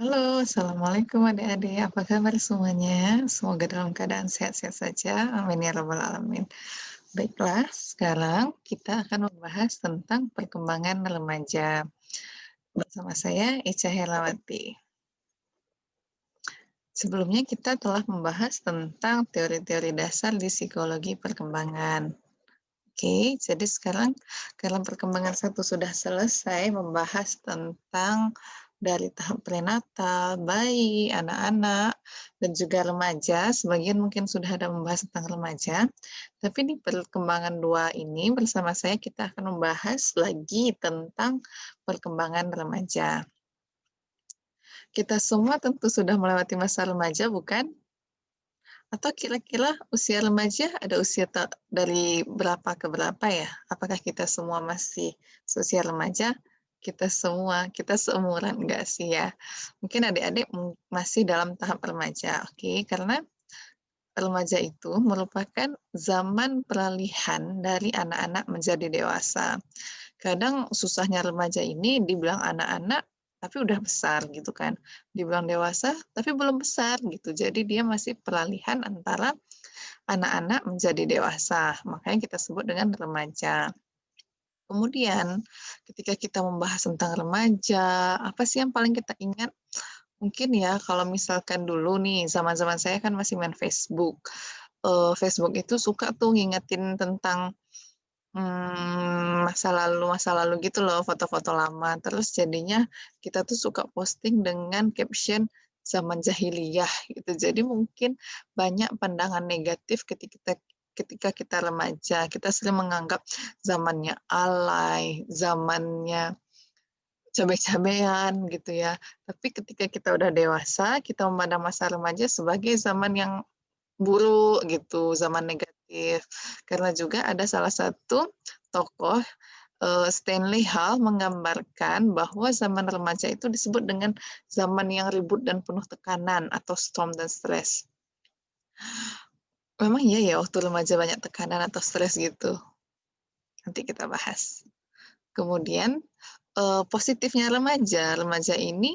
Halo, Assalamualaikum adik-adik. Apa kabar semuanya? Semoga dalam keadaan sehat-sehat saja. Amin ya rabbal alamin. Baiklah, sekarang kita akan membahas tentang perkembangan remaja. Bersama saya, Ica Herlawati. Sebelumnya kita telah membahas tentang teori-teori dasar di psikologi perkembangan. Oke, jadi sekarang dalam perkembangan satu sudah selesai membahas tentang dari tahap prenatal, bayi, anak-anak, dan juga remaja. Sebagian mungkin sudah ada membahas tentang remaja. Tapi di perkembangan dua ini bersama saya kita akan membahas lagi tentang perkembangan remaja. Kita semua tentu sudah melewati masa remaja, bukan? Atau kira-kira usia remaja ada usia dari berapa ke berapa ya? Apakah kita semua masih seusia remaja? Kita seumuran enggak sih ya? Mungkin adik-adik masih dalam tahap remaja, oke? Karena remaja itu merupakan zaman peralihan dari anak-anak menjadi dewasa. Kadang susahnya remaja ini dibilang anak-anak tapi udah besar gitu kan. Dibilang dewasa tapi belum besar gitu. Jadi dia masih peralihan antara anak-anak menjadi dewasa. Makanya kita sebut dengan remaja. Kemudian ketika kita membahas tentang remaja, apa sih yang paling kita ingat? Mungkin ya kalau misalkan dulu nih, zaman-zaman saya kan masih main Facebook. Facebook itu suka tuh ngingetin tentang masa lalu gitu loh, foto-foto lama. Terus jadinya kita tuh suka posting dengan caption zaman jahiliyah gitu. Jadi mungkin banyak pandangan negatif ketika kita remaja. Kita sering menganggap zamannya alay, zamannya cabai-cabean gitu ya. Tapi ketika kita udah dewasa, kita memandang masa remaja sebagai zaman yang buruk gitu, zaman negatif. Karena juga ada salah satu tokoh Stanley Hall menggambarkan bahwa zaman remaja itu disebut dengan zaman yang ribut dan penuh tekanan atau storm dan stres. Memang iya ya waktu remaja banyak tekanan atau stres gitu. Nanti kita bahas. Kemudian positifnya remaja, remaja ini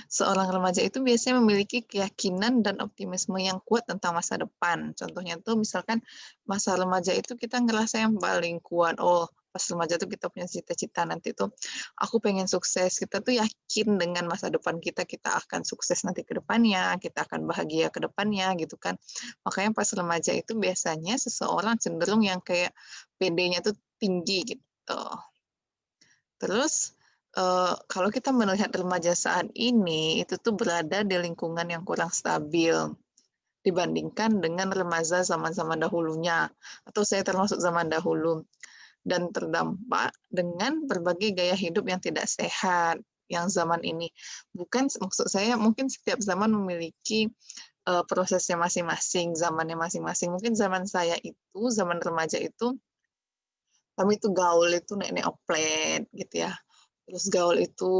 seorang remaja itu biasanya memiliki keyakinan dan optimisme yang kuat tentang masa depan. Contohnya tuh misalkan masa remaja itu kita ngerasa yang paling kuat, oh pas remaja tuh kita punya cita-cita nanti tuh aku pengen sukses. Kita tuh yakin dengan masa depan kita, kita akan sukses nanti ke depannya, kita akan bahagia ke depannya gitu kan. Makanya pas remaja itu biasanya seseorang cenderung yang kayak PD-nya tuh tinggi gitu. Terus kalau kita melihat remaja saat ini, itu tuh berada di lingkungan yang kurang stabil dibandingkan dengan remaja zaman-zaman dahulunya, atau saya termasuk zaman dahulu, dan terdampak dengan berbagai gaya hidup yang tidak sehat yang zaman ini. Bukan maksud saya mungkin setiap zaman memiliki prosesnya masing-masing, zamannya masing-masing. Mungkin zaman saya itu, zaman remaja itu, kami itu gaul itu nek-nek oplet gitu ya. Terus gaul itu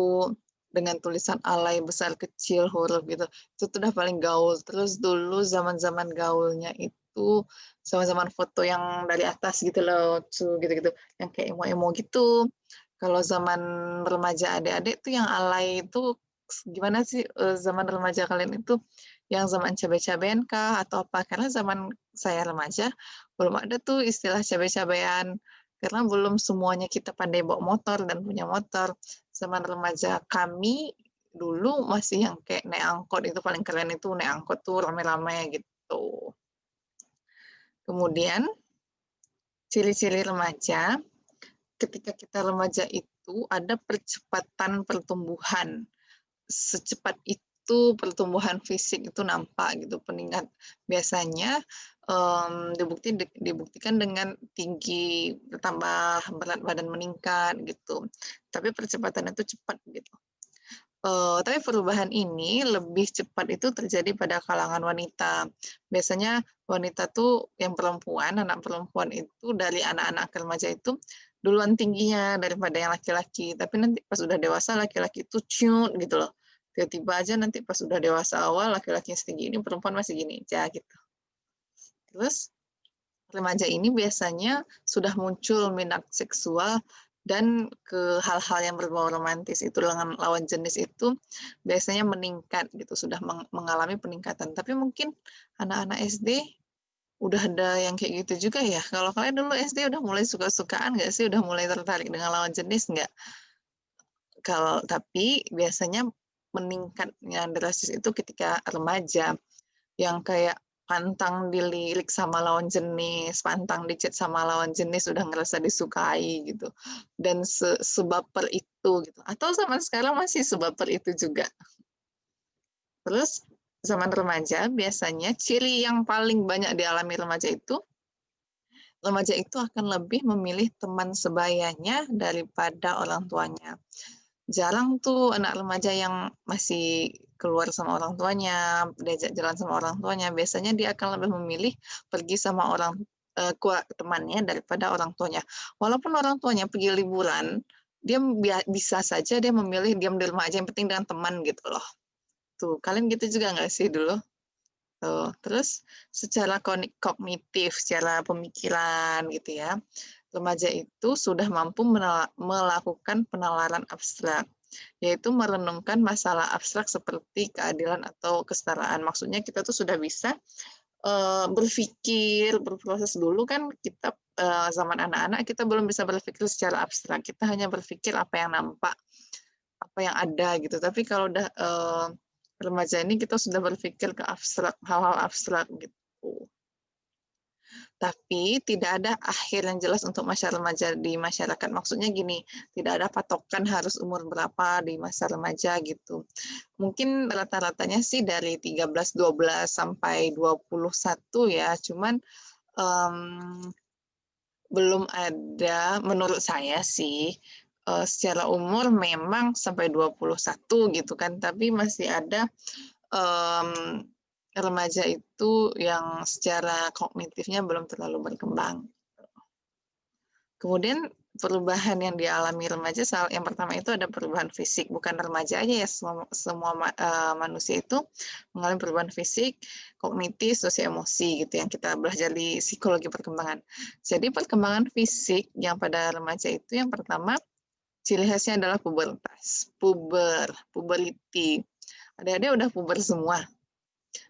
dengan tulisan alay besar kecil huruf gitu. Itu tuh udah paling gaul. Terus dulu zaman-zaman gaulnya itu zaman-zaman foto yang dari atas gitu loh, tuh gitu-gitu. Yang kayak emo-emo gitu. Kalau zaman remaja adik-adik tuh yang alay itu gimana sih zaman remaja kalian itu yang zaman cabe-cabean kah atau apa? Karena zaman saya remaja belum ada tuh istilah cabe-cabean karena belum semuanya kita pandai bawa motor dan punya motor. Zaman remaja kami dulu masih yang kayak naik angkot itu paling keren itu naik angkot tuh rame-rame gitu. Kemudian ciri-ciri remaja, ketika kita remaja itu ada percepatan pertumbuhan. Secepat itu pertumbuhan fisik itu nampak gitu peningkat biasanya dibuktikan dengan tinggi bertambah berat badan meningkat gitu tapi percepatan itu cepat gitu. Tapi perubahan ini lebih cepat itu terjadi pada kalangan wanita. Biasanya wanita tuh yang perempuan, anak perempuan itu dari anak-anak remaja itu duluan tingginya daripada yang laki-laki. Tapi nanti pas udah dewasa laki-laki itu ciut gitu loh. Tiba-tiba aja nanti pas udah dewasa awal laki-laki setinggi ini, perempuan masih gini aja gitu. Terus remaja ini biasanya sudah muncul minat seksual dan ke hal-hal yang berbau romantis itu dengan lawan jenis itu biasanya meningkat gitu, sudah mengalami peningkatan. Tapi mungkin anak-anak SD udah ada yang kayak gitu juga ya? Kalau kalian dulu SD udah mulai suka-sukaan nggak sih? Udah mulai tertarik dengan lawan jenis nggak? Tapi biasanya meningkatnya drastis itu ketika remaja, yang kayak pantang dilirik sama lawan jenis, pantang di sama lawan jenis, udah ngerasa disukai gitu. Dan sebaper itu gitu. Atau zaman sekarang masih sebaper itu juga. Terus zaman remaja biasanya ciri yang paling banyak dialami remaja itu akan lebih memilih teman sebayanya daripada orang tuanya. Jarang tuh anak remaja yang masih keluar sama orang tuanya, diajak jalan sama orang tuanya. Biasanya dia akan lebih memilih pergi sama temannya daripada orang tuanya. Walaupun orang tuanya pergi liburan, dia bisa saja dia memilih diam di rumah aja, yang penting dengan teman gitu loh. Tuh, kalian gitu juga nggak sih dulu? Tuh. Terus secara kognitif, secara pemikiran gitu ya, remaja itu sudah mampu melakukan penalaran abstrak, yaitu merenungkan masalah abstrak seperti keadilan atau kesetaraan. Maksudnya kita tuh sudah bisa berpikir, berproses. Dulu kan kita zaman anak-anak kita belum bisa berpikir secara abstrak, kita hanya berpikir apa yang nampak, apa yang ada gitu. Tapi kalau udah remaja ini kita sudah berpikir ke abstrak, hal-hal abstrak gitu. Tapi tidak ada akhir yang jelas untuk masa remaja di masyarakat. Maksudnya gini, tidak ada patokan harus umur berapa di masa remaja gitu. Mungkin rata-ratanya sih dari 13, 12 sampai 21 ya. Cuman belum ada, menurut saya sih, secara umur memang sampai 21 gitu kan, tapi masih ada remaja itu yang secara kognitifnya belum terlalu berkembang. Kemudian perubahan yang dialami remaja, yang pertama itu ada perubahan fisik, bukan remaja aja ya, semua manusia itu mengalami perubahan fisik, kognitif, sosial emosi gitu yang kita belajar di psikologi perkembangan. Jadi perkembangan fisik yang pada remaja itu yang pertama ciri khasnya adalah pubertas, puberity. Adik-adik udah puber semua.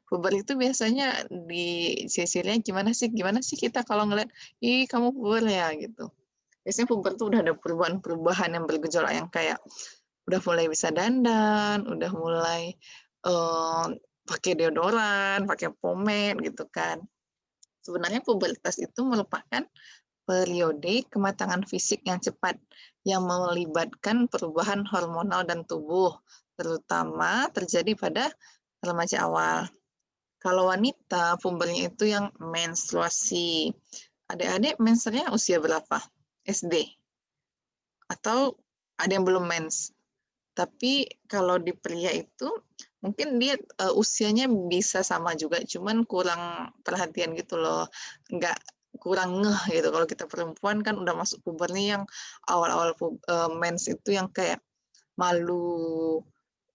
Puber itu biasanya di ciri-cirinya gimana sih kita kalau ngeliat, ih kamu puber ya gitu. Biasanya puber tuh udah ada perubahan-perubahan yang bergejolak yang kayak udah mulai bisa dandan, udah mulai pakai deodoran, pakai pomade gitu kan. Sebenarnya pubertas itu merupakan periode kematangan fisik yang cepat yang melibatkan perubahan hormonal dan tubuh, terutama terjadi pada remaja awal. Kalau wanita, pubernya itu yang menstruasi. Adik-adik menstruasinya usia berapa? SD? Atau ada yang belum mens? Tapi kalau di pria itu, mungkin dia usianya bisa sama juga, cuman kurang perhatian gitu loh. Kurang ngeh gitu. Kalau kita perempuan kan udah masuk puber nih yang awal-awal mens itu yang kayak malu,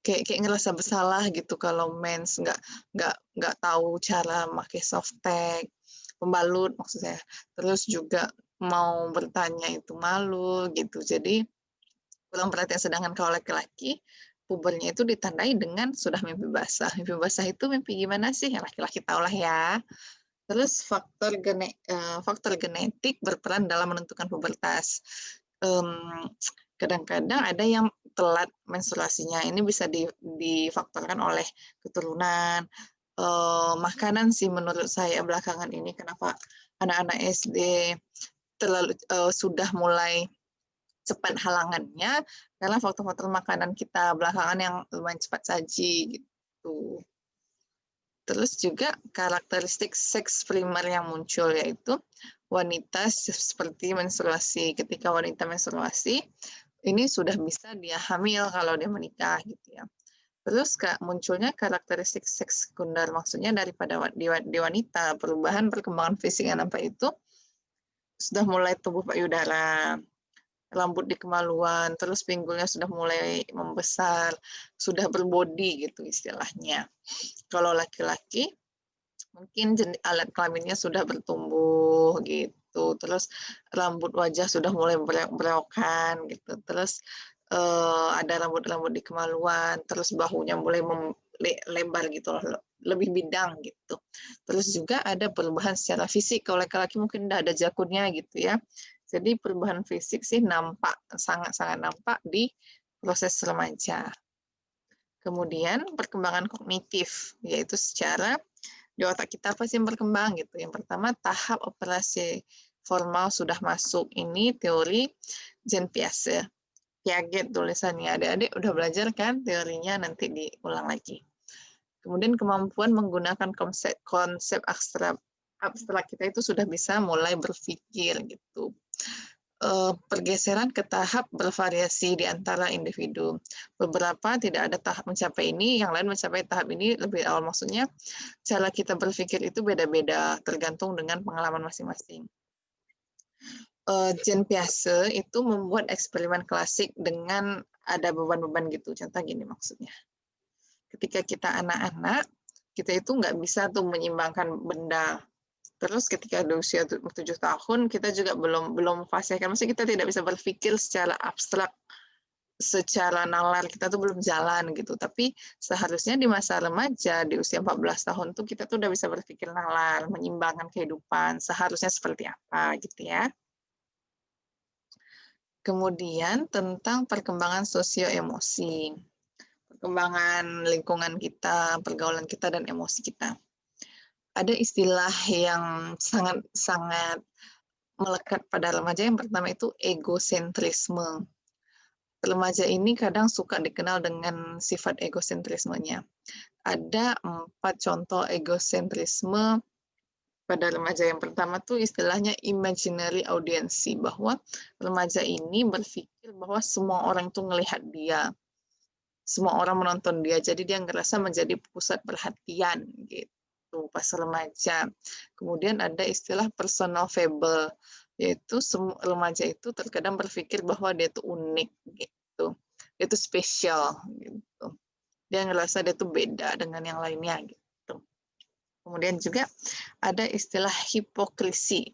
kayak ngerasa bersalah gitu kalau mens, nggak tahu cara pakai softtek, pembalut maksud saya. Terus juga mau bertanya itu malu gitu. Jadi kurang perhatian. Sedangkan kalau laki-laki pubernya itu ditandai dengan sudah mimpi basah. Mimpi basah itu mimpi gimana sih? Ya, laki-laki tahulah ya. Terus faktor genetik berperan dalam menentukan pubertas. Kadang-kadang ada yang telat menstruasinya. Ini bisa difaktorkan oleh keturunan, makanan sih menurut saya belakangan ini kenapa anak-anak SD sudah mulai cepat halangannya karena faktor-faktor makanan kita belakangan yang lumayan cepat saji gitu. Terus juga karakteristik seks primer yang muncul yaitu wanita seperti menstruasi. Ketika wanita menstruasi, ini sudah bisa dia hamil kalau dia menikah gitu ya. Terus munculnya karakteristik seks sekunder, maksudnya daripada di wanita, perubahan perkembangan fisik yang nampak itu sudah mulai tumbuh payudara, rambut di kemaluan, terus pinggulnya sudah mulai membesar, sudah berbodi gitu istilahnya. Kalau laki-laki mungkin alat kelaminnya sudah bertumbuh gitu. gitu. Terus rambut wajah sudah mulai bereok-bereokan gitu. Terus ada rambut-rambut di kemaluan, terus bahunya mulai lebar gitu loh, lebih bidang gitu. Terus juga ada perubahan secara fisik, kalau laki-laki mungkin udah ada jakunnya gitu ya. Jadi perubahan fisik sih nampak, sangat-sangat nampak di proses remaja. Kemudian perkembangan kognitif, yaitu secara di otak kita apa sih yang berkembang gitu. Yang pertama, tahap operasi formal sudah masuk. Ini teori Jean Piaget tulisannya. Adik-adik udah belajar kan teorinya, nanti diulang lagi. Kemudian kemampuan menggunakan konsep abstrak kita itu sudah bisa mulai berpikir gitu. Pergeseran ke tahap bervariasi di antara individu. Beberapa tidak ada tahap mencapai ini, yang lain mencapai tahap ini lebih awal. Maksudnya, cara kita berpikir itu beda-beda, tergantung dengan pengalaman masing-masing. Jean Piaget itu membuat eksperimen klasik dengan ada beban-beban gitu. Contoh gini maksudnya. Ketika kita anak-anak, kita itu nggak bisa tuh menyeimbangkan benda. Terus ketika di usia 7 tahun, kita juga belum fase, maksudnya kita tidak bisa berpikir secara abstrak, secara nalar, kita tuh belum jalan gitu. Tapi seharusnya di masa remaja, di usia 14 tahun tuh kita tuh udah bisa berpikir nalar, menyeimbangkan kehidupan, seharusnya seperti apa gitu ya. Kemudian tentang perkembangan sosio-emosi, perkembangan lingkungan kita, pergaulan kita, dan emosi kita. Ada istilah yang sangat melekat pada remaja. Yang pertama itu egosentrisme. Remaja ini kadang suka dikenal dengan sifat egosentrismenya. Ada 4 contoh egosentrisme pada remaja. Yang pertama tuh istilahnya imaginary audiency, bahwa remaja ini berpikir bahwa semua orang tuh ngelihat dia, semua orang menonton dia, jadi dia ngerasa menjadi pusat perhatian gitu pas remaja. Kemudian ada istilah personal fable, yaitu remaja itu terkadang berpikir bahwa dia itu unik gitu, dia itu spesial gitu, dia ngerasa dia itu beda dengan yang lainnya gitu. Kemudian juga ada istilah hipokrisi,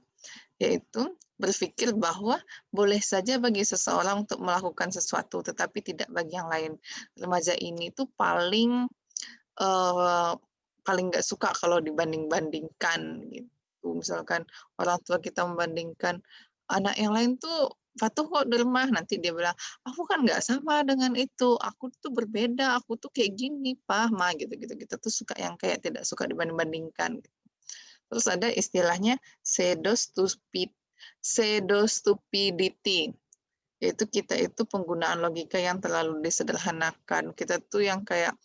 yaitu berpikir bahwa boleh saja bagi seseorang untuk melakukan sesuatu, tetapi tidak bagi yang lain. Remaja ini tuh paling nggak suka kalau dibanding-bandingkan gitu. Misalkan orang tua kita membandingkan anak yang lain tuh patuh kok di rumah, nanti dia bilang, aku kan nggak sama dengan itu, aku tuh berbeda, aku tuh kayak gini, Pak, Ma, gitu-gitu. Kita tuh suka yang kayak tidak suka dibanding-bandingkan. Terus ada istilahnya pseudo-stupidity, yaitu kita itu penggunaan logika yang terlalu disederhanakan. Kita tuh yang kayak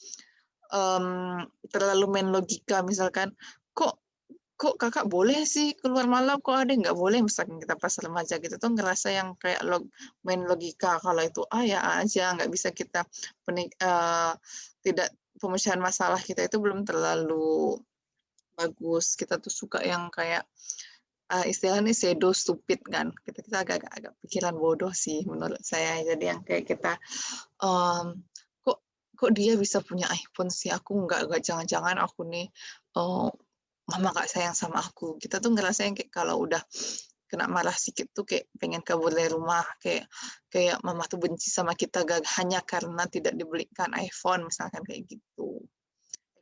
terlalu main logika, misalkan kok kakak boleh sih keluar malam, kok ada nggak boleh, misalkan kita pas remaja gitu tuh ngerasa yang kayak main logika, kalau itu ya aja, nggak bisa kita tidak, pemecahan masalah kita itu belum terlalu bagus, kita tuh suka yang kayak istilahnya pseudo stupid kan, kita agak pikiran bodoh sih menurut saya. Jadi yang kayak kita kok dia bisa punya iPhone sih, aku nggak, jangan-jangan aku nih mama nggak sayang sama aku. Kita tuh ngerasain kayak kalau udah kena marah sedikit tuh kayak pengen kabur dari rumah, kayak mama tuh benci sama kita hanya karena tidak dibelikan iPhone misalkan, kayak gitu.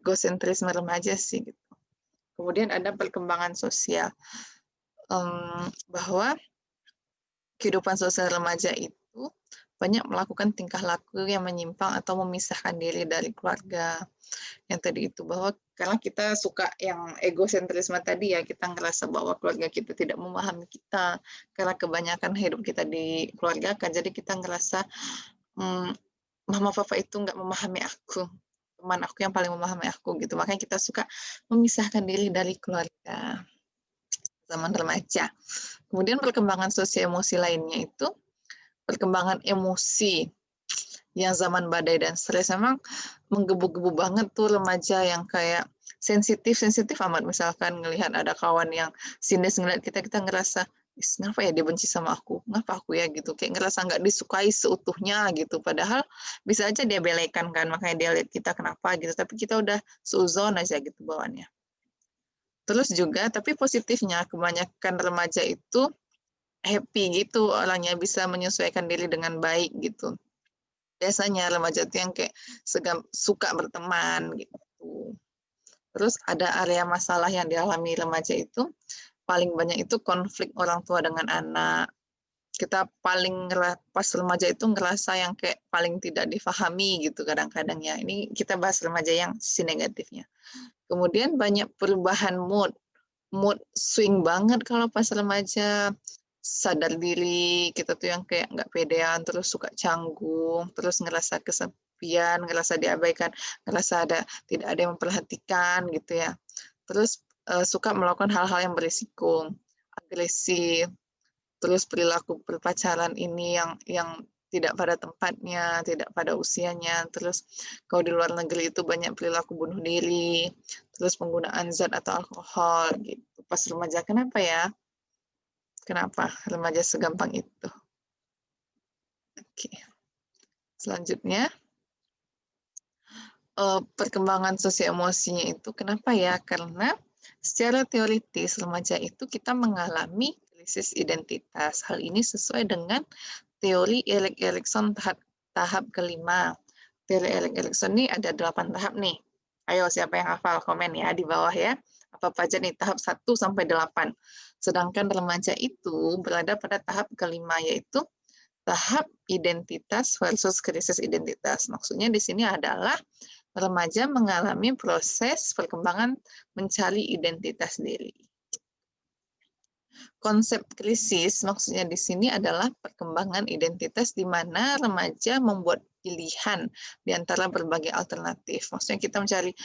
Egosentrisme remaja sih gitu. Kemudian ada perkembangan sosial, bahwa kehidupan sosial remaja itu banyak melakukan tingkah laku yang menyimpang atau memisahkan diri dari keluarga. Yang tadi itu, bahwa karena kita suka yang egosentrisme tadi ya, kita ngerasa bahwa keluarga kita tidak memahami kita, karena kebanyakan hidup kita di keluarga kan, jadi kita ngerasa mama papa itu nggak memahami aku, teman aku yang paling memahami aku gitu, makanya kita suka memisahkan diri dari keluarga zaman remaja. Kemudian perkembangan sosial emosi lainnya itu perkembangan emosi yang zaman badai dan stres. Memang menggebu-gebu banget tuh remaja yang kayak sensitif amat. Misalkan ngelihat ada kawan yang sinis ngeliat kita ngerasa, kenapa ya dia benci sama aku, ngapa aku ya gitu, kayak ngerasa nggak disukai seutuhnya gitu, padahal bisa aja dia belekan kan, makanya dia lihat kita kenapa gitu, tapi kita udah seuzon aja gitu bawaannya. Terus juga, tapi positifnya kebanyakan remaja itu happy gitu, orangnya bisa menyesuaikan diri dengan baik gitu. Biasanya remaja itu yang kayak suka berteman gitu. Terus ada area masalah yang dialami remaja itu, paling banyak itu konflik orang tua dengan anak. Kita pas remaja itu ngerasa yang kayak paling tidak difahami gitu kadang-kadang ya. Ini kita bahas remaja yang sisi negatifnya. Kemudian banyak perubahan mood swing banget kalau pas remaja, sadar diri kita tuh yang kayak nggak pedean, terus suka canggung, terus ngerasa kesepian, ngerasa diabaikan, ngerasa tidak ada yang memperhatikan gitu ya. Terus suka melakukan hal-hal yang berisiko, agresif, terus perilaku berpacaran ini yang tidak pada tempatnya, tidak pada usianya. Terus kalau di luar negeri itu banyak perilaku bunuh diri, terus penggunaan zat atau alkohol gitu. Pas remaja, kenapa ya? Kenapa remaja segampang itu? Oke. Selanjutnya, perkembangan sosial emosinya itu kenapa ya? Karena secara teoritis remaja itu kita mengalami krisis identitas. Hal ini sesuai dengan teori Erik Erikson tahap kelima. Teori Erik Erikson ini ada 8 tahap nih. Ayo siapa yang hafal komen ya di bawah ya. Apa aja nih tahap 1 sampai 8. Sedangkan remaja itu berada pada tahap kelima, yaitu tahap identitas versus krisis identitas. Maksudnya di sini adalah remaja mengalami proses perkembangan mencari identitas diri. Konsep krisis maksudnya di sini adalah perkembangan identitas di mana remaja membuat pilihan di antara berbagai alternatif. Maksudnya kita mencari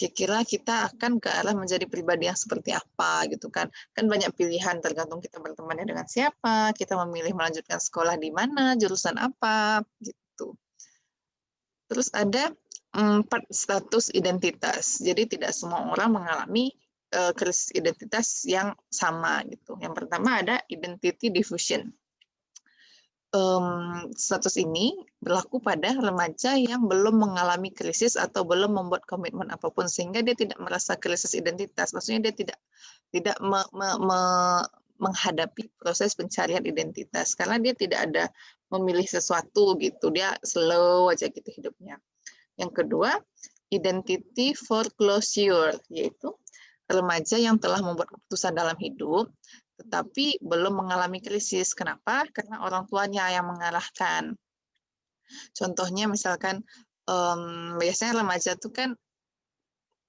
kira-kira kita akan ke arah menjadi pribadi yang seperti apa gitu kan. Kan banyak pilihan tergantung kita bertemannya dengan siapa, kita memilih melanjutkan sekolah di mana, jurusan apa gitu. Terus ada 4 status identitas. Jadi tidak semua orang mengalami krisis identitas yang sama gitu. Yang pertama ada identity diffusion. Status ini berlaku pada remaja yang belum mengalami krisis atau belum membuat komitmen apapun sehingga dia tidak merasa krisis identitas. Maksudnya dia tidak menghadapi proses pencarian identitas karena dia tidak ada memilih sesuatu gitu. Dia slow aja gitu hidupnya. Yang kedua, identity foreclosure, yaitu remaja yang telah membuat keputusan dalam hidup, tetapi belum mengalami krisis. Kenapa? Karena orang tuanya yang mengarahkan. Contohnya misalkan, biasanya remaja itu kan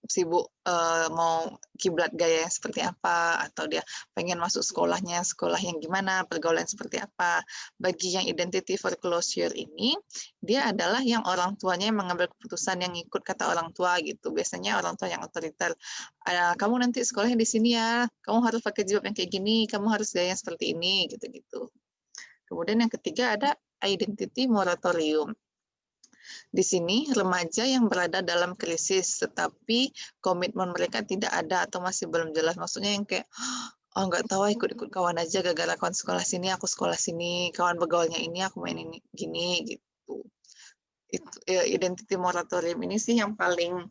sibuk mau kiblat gaya yang seperti apa, atau dia pengen masuk sekolahnya, sekolah yang gimana, pergaulan seperti apa. Bagi yang identity foreclosure ini, dia adalah yang orang tuanya yang mengambil keputusan yang ikut kata orang tua gitu. Biasanya orang tua yang otoriter, kamu nanti sekolahnya di sini ya, kamu harus pakai jilbab yang kayak gini, kamu harus gaya yang seperti ini, gitu-gitu. Kemudian yang ketiga ada identity moratorium. Di sini remaja yang berada dalam krisis, tetapi komitmen mereka tidak ada atau masih belum jelas. Maksudnya yang kayak, oh nggak tahu, ikut-ikut kawan aja, gara-gara kawan sekolah sini, aku sekolah sini, kawan begaulnya ini, aku main ini gini gitu. Itu identity moratorium ini sih yang paling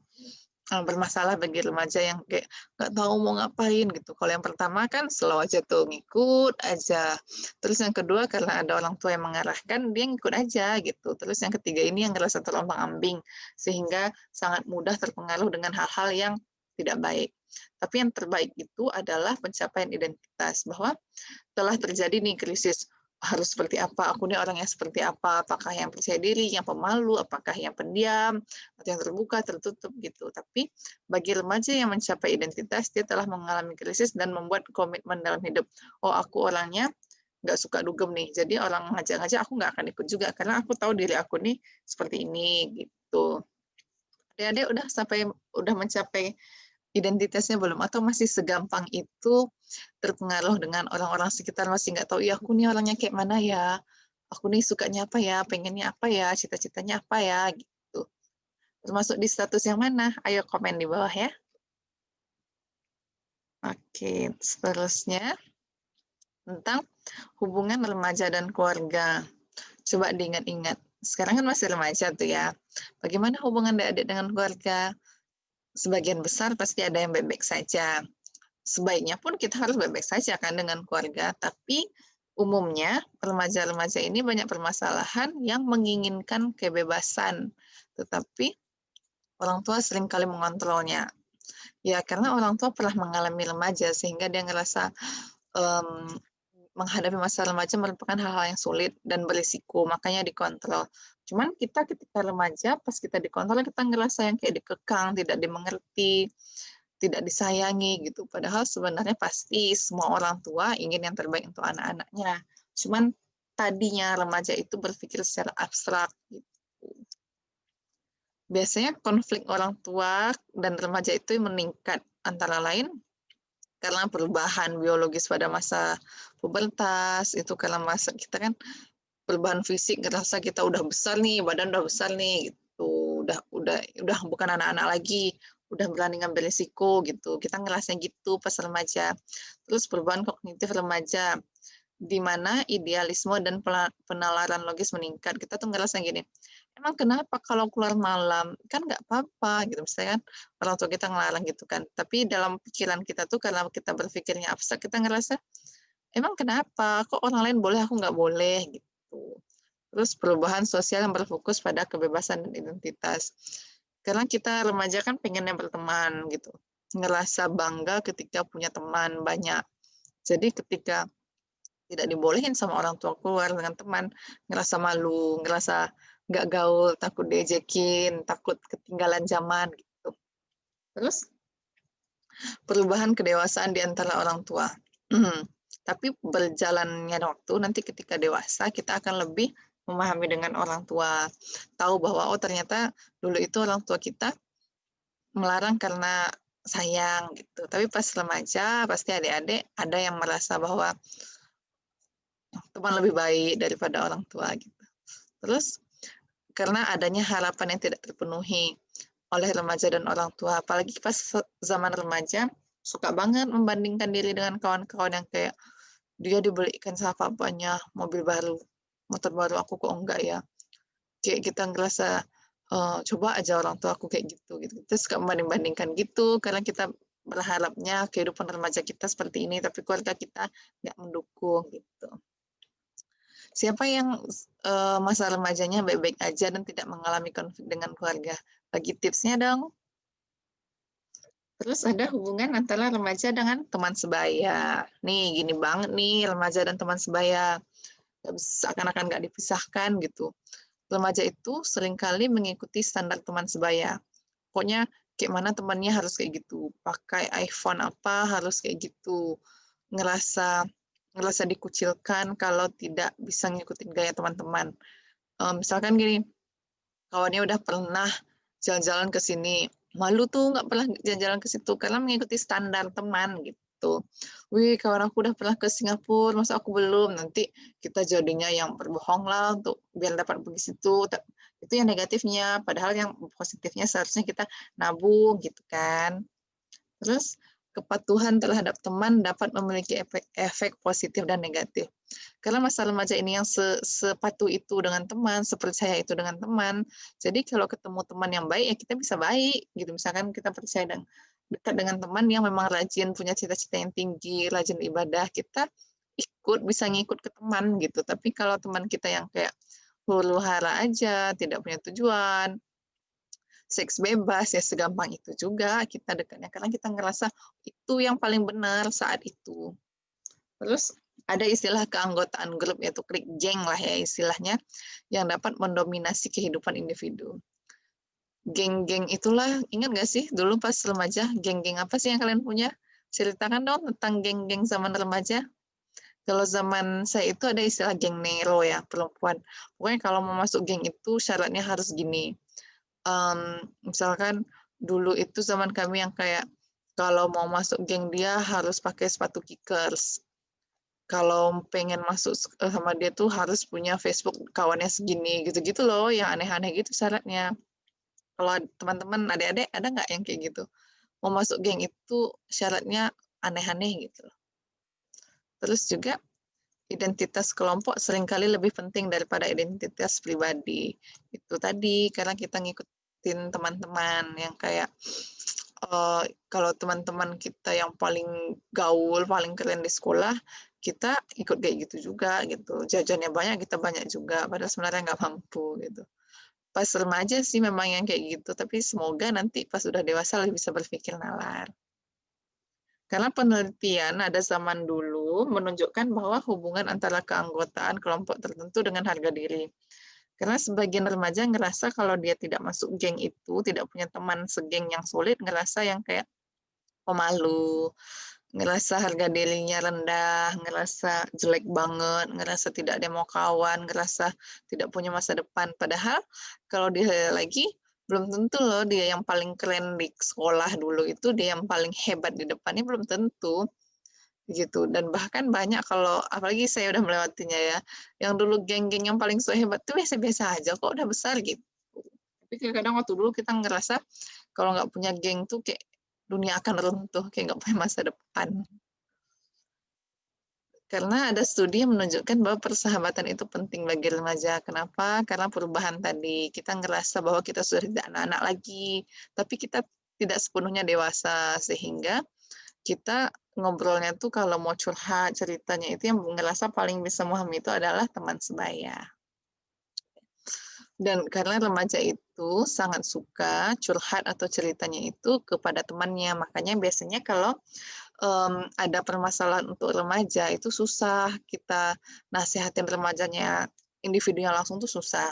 bermasalah bagi remaja yang kayak nggak tahu mau ngapain gitu. Kalau yang pertama kan slow aja tuh, ngikut aja. Terus yang kedua karena ada orang tua yang mengarahkan, dia ngikut aja gitu. Terus yang ketiga ini yang ngerasa terombang-ambing, sehingga sangat mudah terpengaruh dengan hal-hal yang tidak baik. Tapi yang terbaik itu adalah pencapaian identitas, bahwa telah terjadi nih krisis, harus seperti apa, aku nih orangnya seperti apa, apakah yang percaya diri, yang pemalu, apakah yang pendiam, atau yang terbuka, tertutup gitu. Tapi bagi remaja yang mencapai identitas, dia telah mengalami krisis dan membuat komitmen dalam hidup. Oh, aku orangnya nggak suka dugem nih, jadi orang ngajak-ngajak aku nggak akan ikut juga, karena aku tahu diri aku nih seperti ini gitu. Adik-adik udah mencapai identitasnya belum, atau masih segampang itu terpengaruh dengan orang-orang sekitar, masih nggak tahu, ya aku nih orangnya kayak mana ya, aku nih sukanya apa ya, pengennya apa ya, cita-citanya apa ya, gitu. Termasuk di status yang mana? Ayo komen di bawah ya. Oke, seterusnya tentang hubungan remaja dan keluarga. Coba diingat-ingat. Sekarang kan masih remaja tuh ya. Bagaimana hubungan adik-adik dengan keluarga? Sebagian besar pasti ada yang baik-baik saja. sebaiknya pun kita harus baik-baik saja kan dengan keluarga, tapi umumnya remaja-remaja ini banyak permasalahan yang menginginkan kebebasan, tetapi orang tua seringkali mengontrolnya. Ya karena orang tua pernah mengalami remaja sehingga dia ngerasa um, menghadapi masa remaja merupakan hal-hal yang sulit dan berisiko, makanya dikontrol. Cuman kita ketika remaja, pas kita dikontrol, kita ngerasa yang kayak dikekang, tidak dimengerti, tidak disayangi gitu. Padahal sebenarnya pasti semua orang tua ingin yang terbaik untuk anak-anaknya. Cuman tadinya remaja itu berpikir secara abstrak gitu. Biasanya konflik orang tua dan remaja itu meningkat antara lain karena perubahan biologis pada masa pubertas, itu karena masa kita kan perubahan fisik, ngerasa kita udah besar nih, badan udah besar nih gitu. Udah bukan anak-anak lagi, udah berani ngambil risiko gitu. Kita ngerasa gitu pas remaja. Terus perubahan kognitif remaja di mana idealisme dan penalaran logis meningkat. Kita tuh ngerasa gini, emang kenapa kalau keluar malam? Kan nggak apa-apa gitu. Misalnya kan orang tua kita ngelarang gitu kan. Tapi dalam pikiran kita tuh karena kita berpikirnya abstrak, kita ngerasa, emang kenapa? Kok orang lain boleh, aku nggak boleh gitu. Terus perubahan sosial yang berfokus pada kebebasan dan identitas. Karena kita remaja kan pengennya berteman gitu. Ngerasa bangga ketika punya teman banyak. Jadi ketika tidak dibolehin sama orang tua keluar dengan teman, ngerasa malu, ngerasa nggak gaul, takut diajakin, takut ketinggalan zaman gitu. Terus perubahan kedewasaan di antara orang tua. Tapi berjalannya waktu, nanti ketika dewasa, kita akan lebih memahami dengan orang tua. Tahu bahwa, oh ternyata dulu itu orang tua kita melarang karena sayang gitu. Tapi pas remaja, pasti adik-adik ada yang merasa bahwa teman lebih baik daripada orang tua gitu. Terus karena adanya harapan yang tidak terpenuhi oleh remaja dan orang tua, apalagi pas zaman remaja suka banget membandingkan diri dengan kawan-kawan yang kayak dia dibelikan sama papanya mobil baru, motor baru, aku kok enggak ya. Kayak kita ngerasa coba aja orang tua aku kayak gitu gitu. Terus suka membanding-bandingkan gitu karena kita berharapnya kehidupan remaja kita seperti ini, tapi keluarga kita nggak mendukung gitu. Siapa yang masa remajanya baik-baik aja dan tidak mengalami konflik dengan keluarga? Bagi tipsnya dong. Terus ada hubungan antara remaja dengan teman sebaya. Nih, gini banget nih remaja dan teman sebaya. Seakan-akan nggak dipisahkan gitu. Remaja itu seringkali mengikuti standar teman sebaya. Pokoknya kayak mana temannya harus kayak gitu. Pakai iPhone apa harus kayak gitu. Ngerasa dikucilkan kalau tidak bisa ngikutin gaya teman-teman. Misalkan gini, kawannya udah pernah jalan-jalan ke sini, malu tuh nggak pernah jalan-jalan ke situ karena mengikuti standar teman gitu. Wih, kawan aku udah pernah ke Singapura, masa aku belum? Nanti kita jadinya yang berbohong lah untuk biar dapat pergi situ. Itu yang negatifnya, padahal yang positifnya seharusnya kita nabung gitu kan. Terus kepatuhan terhadap teman dapat memiliki efek positif dan negatif. Karena masa remaja ini yang sepatuh itu dengan teman, sepercaya itu dengan teman. Jadi kalau ketemu teman yang baik, ya kita bisa baik. Gitu. Misalkan kita percaya dan dekat dengan teman yang memang rajin, punya cita-cita yang tinggi, rajin ibadah, kita bisa ngikut ke teman gitu. Tapi kalau teman kita yang kayak huru hara aja, tidak punya tujuan, seks bebas, ya segampang itu juga kita dekatnya. Karena kita ngerasa itu yang paling benar saat itu. Terus ada istilah keanggotaan grup, yaitu klik geng lah ya istilahnya, yang dapat mendominasi kehidupan individu. Geng-geng itulah, ingat nggak sih dulu pas remaja, geng-geng apa sih yang kalian punya? Ceritakan dong tentang geng-geng zaman remaja. Kalau zaman saya itu ada istilah geng Nero ya, perempuan. Pokoknya kalau mau masuk geng itu syaratnya harus gini. Misalkan dulu itu zaman kami yang kayak kalau mau masuk geng dia harus pakai sepatu kickers. Kalau pengen masuk sama dia tuh harus punya Facebook kawannya segini, gitu-gitu loh, yang aneh-aneh gitu syaratnya. Kalau teman-teman adik-adik ada nggak yang kayak gitu? Mau masuk geng itu syaratnya aneh-aneh gitu. Terus juga identitas kelompok seringkali lebih penting daripada identitas pribadi. Itu tadi karena kita ngikutin teman-teman yang kayak kalau teman-teman kita yang paling gaul, paling keren di sekolah, kita ikut kayak gitu juga gitu. Jajannya banyak, kita banyak juga, padahal sebenarnya nggak mampu gitu. Pas remaja sih memang yang kayak gitu, tapi semoga nanti pas udah dewasa lebih bisa berpikir nalar. Karena penelitian ada zaman dulu menunjukkan bahwa hubungan antara keanggotaan kelompok tertentu dengan harga diri. Karena sebagian remaja ngerasa kalau dia tidak masuk geng itu, tidak punya teman segeng yang solid, ngerasa yang kayak pemalu, ngerasa harga dirinya rendah, ngerasa jelek banget, ngerasa tidak ada mau kawan, ngerasa tidak punya masa depan. Padahal kalau dia lagi, belum tentu loh dia yang paling keren di sekolah dulu itu, dia yang paling hebat di depannya, belum tentu gitu. Dan bahkan banyak kalau apalagi saya udah melewatinya ya, yang dulu geng-geng yang paling so hebat tuh biasa-biasa aja kok udah besar gitu. Tapi kadang-kadang waktu dulu kita ngerasa kalau nggak punya geng tuh kayak dunia akan runtuh, kayak nggak punya masa depan. Karena ada studi yang menunjukkan bahwa persahabatan itu penting bagi remaja. Kenapa? Karena perubahan tadi. Kita ngerasa bahwa kita sudah tidak anak-anak lagi, tapi kita tidak sepenuhnya dewasa, sehingga kita ngobrolnya tuh kalau mau curhat, ceritanya itu yang ngerasa paling bisa memahami itu adalah teman sebaya. Dan karena remaja itu sangat suka curhat atau ceritanya itu kepada temannya, makanya biasanya kalau ada permasalahan untuk remaja itu susah kita nasihatin remajanya, individunya langsung tuh susah,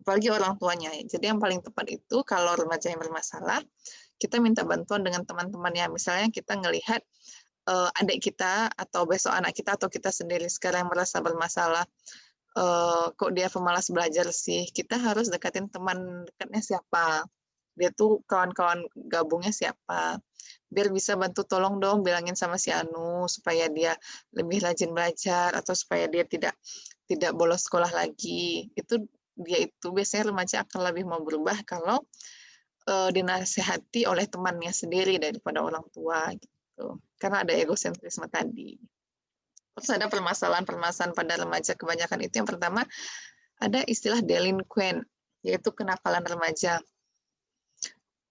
apalagi orang tuanya. Jadi yang paling tepat itu kalau remaja yang bermasalah, kita minta bantuan dengan teman-temannya. Misalnya kita ngelihat adik kita atau besok anak kita atau kita sendiri sekarang merasa bermasalah, kok dia pemalas belajar sih, kita harus dekatin teman dekatnya siapa, dia tuh kawan-kawan gabungnya siapa, biar bisa bantu tolong dong bilangin sama si Anu supaya dia lebih rajin belajar atau supaya dia tidak bolos sekolah lagi. Itu dia itu biasanya remaja akan lebih mau berubah kalau dinasehati oleh temannya sendiri daripada orang tua gitu. Karena ada egosentrisme tadi. Terus ada permasalahan-permasalahan pada remaja kebanyakan itu yang pertama ada istilah delinquent, yaitu kenakalan remaja.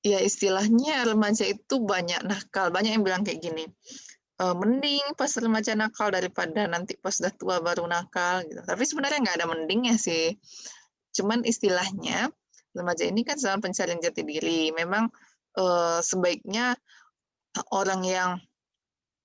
Ya istilahnya remaja itu banyak nakal, banyak yang bilang kayak gini, mending pas remaja nakal daripada nanti pas udah tua baru nakal gitu. Tapi sebenarnya nggak ada mendingnya sih. Cuman istilahnya remaja ini kan zaman pencarian jati diri. Memang sebaiknya orang yang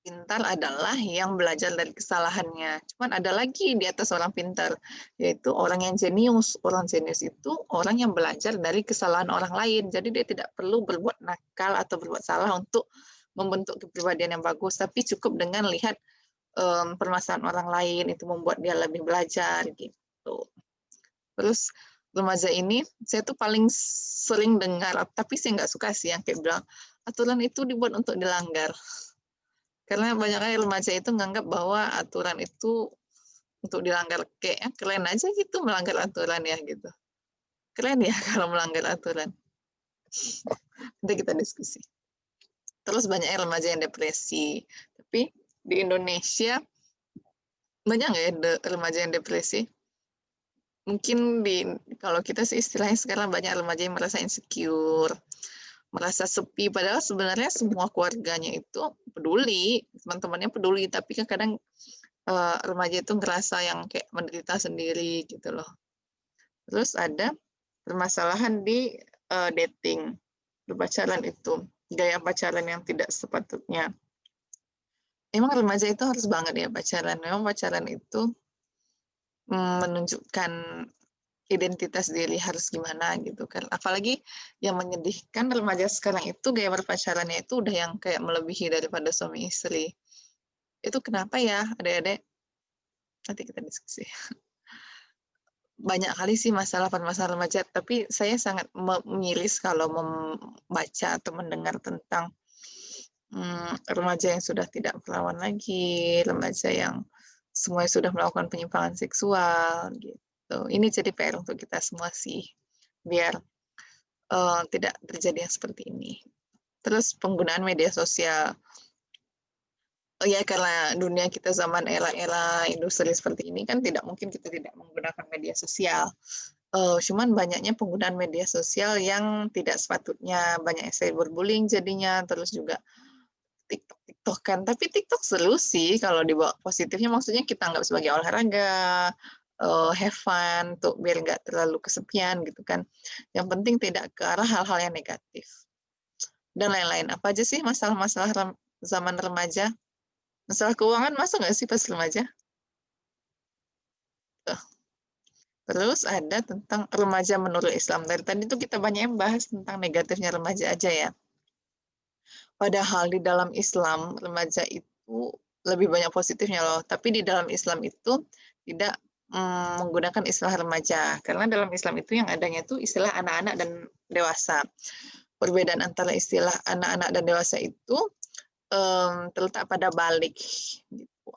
pintar adalah yang belajar dari kesalahannya. Cuman ada lagi di atas orang pintar, yaitu orang yang jenius. Orang jenius itu orang yang belajar dari kesalahan orang lain. Jadi dia tidak perlu berbuat nakal atau berbuat salah untuk membentuk kepribadian yang bagus, tapi cukup dengan lihat permasalahan orang lain itu membuat dia lebih belajar gitu. Terus remaja ini saya tuh paling sering dengar, tapi saya nggak suka sih yang kayak bilang aturan itu dibuat untuk dilanggar. Karena banyaknya remaja itu menganggap bahwa aturan itu untuk dilanggar, kayak keren aja gitu melanggar aturan ya gitu. Keren ya kalau melanggar aturan. Nanti kita diskusi. Terus banyaknya remaja yang depresi. Tapi di Indonesia banyak nggak ya remaja yang depresi? Mungkin kalau kita sih istilahnya sekarang banyak remaja yang merasa insecure, merasa sepi, padahal sebenarnya semua keluarganya itu peduli, teman-temannya peduli, tapi kan kadang remaja itu ngerasa yang kayak menderita sendiri gitu loh. Terus ada permasalahan di dating, berpacaran itu, gaya pacaran yang tidak sepatutnya. Emang remaja itu harus banget ya pacaran. Memang pacaran itu menunjukkan identitas diri harus gimana gitu kan. Apalagi yang menyedihkan remaja sekarang itu gaya berpacarannya itu udah yang kayak melebihi daripada suami istri. Itu kenapa ya, adik-adik? Nanti kita diskusi. Banyak kali sih masalah permasalahan remaja, tapi saya sangat miris kalau membaca atau mendengar tentang remaja yang sudah tidak perawan lagi, remaja yang semuanya sudah melakukan penyimpangan seksual gitu. Ini jadi PR untuk kita semua sih, biar tidak terjadi yang seperti ini. Terus penggunaan media sosial. Oh ya, karena dunia kita zaman era-era industri seperti ini kan tidak mungkin kita tidak menggunakan media sosial. Cuman banyaknya penggunaan media sosial yang tidak sepatutnya, banyak yang cyberbullying jadinya, terus juga TikTok-TikTokan. Tapi TikTok seru sih kalau dibawa positifnya, maksudnya kita anggap sebagai olahraga, have fun, tuh biar nggak terlalu kesepian gitu kan. Yang penting tidak ke arah hal-hal yang negatif. Dan lain-lain. Apa aja sih masalah-masalah zaman remaja? Masalah keuangan masuk nggak sih pas remaja? Tuh. Terus ada tentang remaja menurut Islam. Dari tadi itu kita banyak yang bahas tentang negatifnya remaja aja ya. Padahal di dalam Islam, remaja itu lebih banyak positifnya loh. Tapi di dalam Islam itu tidak menggunakan istilah remaja. Karena dalam Islam itu yang adanya itu istilah anak-anak dan dewasa. Perbedaan antara istilah anak-anak dan dewasa itu terletak pada balik, gitu.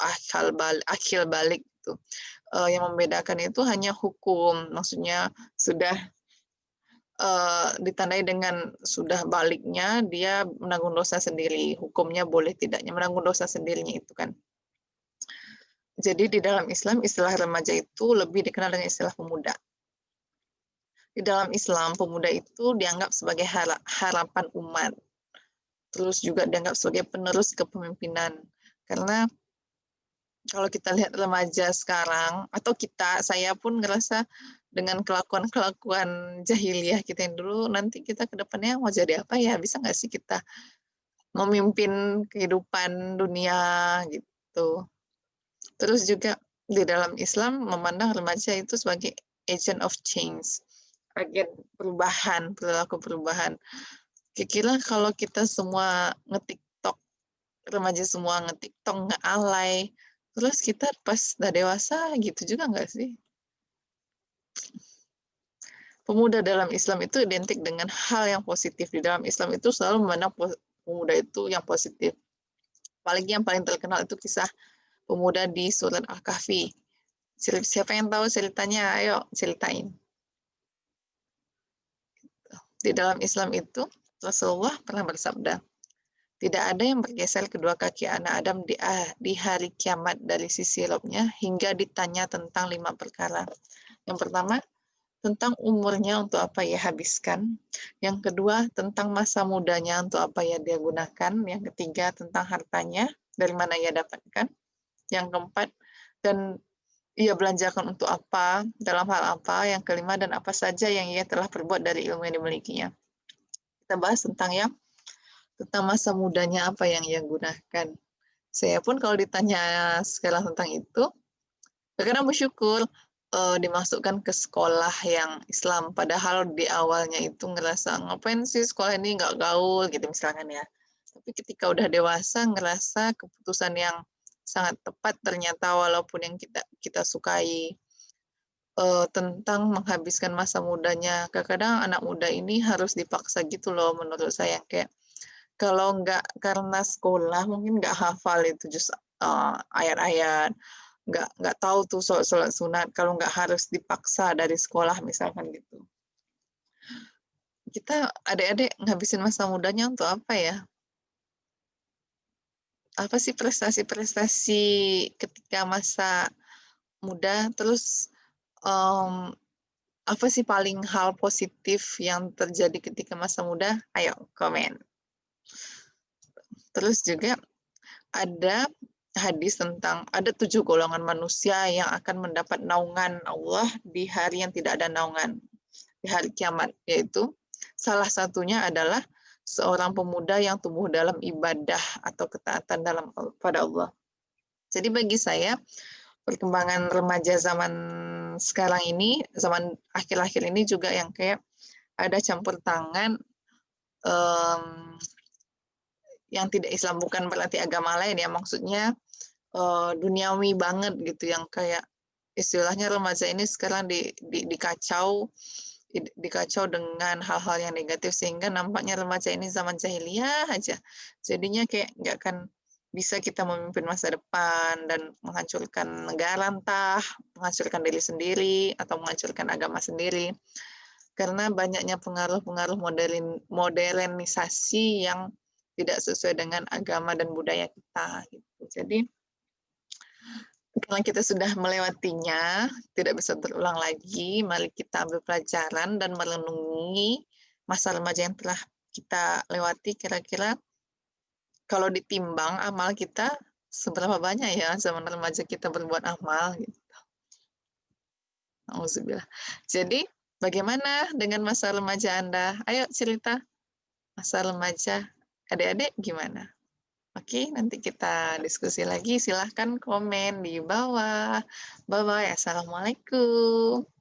Akil balik itu. Yang membedakan itu hanya hukum, maksudnya sudah ditandai dengan sudah baliknya dia menanggung dosa sendiri, hukumnya boleh tidaknya menanggung dosa sendirinya itu kan. Jadi di dalam Islam istilah remaja itu lebih dikenal dengan istilah pemuda. Di dalam Islam pemuda itu dianggap sebagai harapan umat, terus juga dianggap sebagai penerus kepemimpinan. Karena kalau kita lihat remaja sekarang, atau saya pun ngerasa dengan kelakuan-kelakuan jahiliyah kita yang dulu, nanti kita ke depannya mau jadi apa ya? Bisa nggak sih kita memimpin kehidupan dunia gitu. Terus juga di dalam Islam memandang remaja itu sebagai agent of change, agen perubahan, perilaku perubahan. Kira-kira kalau kita semua nge-TikTok, remaja semua nge-TikTok nggak alay, terus kita pas udah dewasa gitu juga nggak sih? Pemuda dalam Islam itu identik dengan hal yang positif. Di dalam Islam itu selalu memandang pemuda itu yang positif. Apalagi yang paling terkenal itu kisah pemuda di surat Al-Kahfi. Siapa yang tahu ceritanya? Ayo ceritain. Di dalam Islam itu Rasulullah pernah bersabda, tidak ada yang bergeser kedua kaki anak Adam di hari kiamat dari sisi Robnya hingga ditanya tentang 5 perkara. Yang pertama, tentang umurnya untuk apa ia habiskan. Yang kedua, tentang masa mudanya untuk apa ia dia gunakan. Yang ketiga, tentang hartanya, dari mana ia dapatkan. Yang keempat, dan ia belanjakan untuk apa, dalam hal apa. Yang kelima, dan apa saja yang ia telah perbuat dari ilmu yang dimilikinya. Kita bahas tentang masa mudanya apa yang ia gunakan. Saya pun kalau ditanya sekarang tentang itu, kadang bersyukur dimasukkan ke sekolah yang Islam. Padahal di awalnya itu ngerasa, ngapain sih sekolah ini nggak gaul gitu misalkan ya. Tapi ketika udah dewasa ngerasa keputusan yang sangat tepat ternyata walaupun yang kita sukai tentang menghabiskan masa mudanya. Kadang-kadang anak muda ini harus dipaksa gitu loh menurut saya. Kayak kalau nggak karena sekolah mungkin nggak hafal itu ayat-ayat, nggak tahu tuh sholat sunat kalau nggak harus dipaksa dari sekolah misalkan gitu. Kita adik-adik ngabisin masa mudanya untuk apa ya? Apa sih prestasi-prestasi ketika masa muda? Terus um, apa sih paling hal positif yang terjadi ketika masa muda? Ayo komen. Terus juga ada hadis tentang ada 7 golongan manusia yang akan mendapat naungan Allah di hari yang tidak ada naungan, di hari kiamat, yaitu salah satunya adalah seorang pemuda yang tumbuh dalam ibadah atau ketaatan pada Allah. Jadi bagi saya perkembangan remaja zaman sekarang ini, zaman akhir-akhir ini juga yang kayak ada campur tangan yang tidak Islam, bukan berarti agama lain ya, maksudnya duniawi banget gitu yang kayak istilahnya remaja ini sekarang dikacau dengan hal-hal yang negatif sehingga nampaknya remaja ini zaman jahiliyah aja. Jadinya kayak nggak akan bisa kita memimpin masa depan dan menghancurkan negara, entah menghancurkan diri sendiri atau menghancurkan agama sendiri. Karena banyaknya pengaruh-pengaruh modernisasi yang tidak sesuai dengan agama dan budaya kita. Gitu. Jadi Karena kita sudah melewatinya, tidak bisa terulang lagi, mari kita ambil pelajaran dan merenungi masa remaja yang telah kita lewati, kira-kira kalau ditimbang amal kita, seberapa banyak ya zaman remaja kita berbuat amal, gitu. Nauzubillah. Jadi, bagaimana dengan masa remaja Anda? Ayo cerita, masa remaja adik-adik gimana? Oke, nanti kita diskusi lagi, silahkan komen di bawah. Bye-bye, assalamualaikum.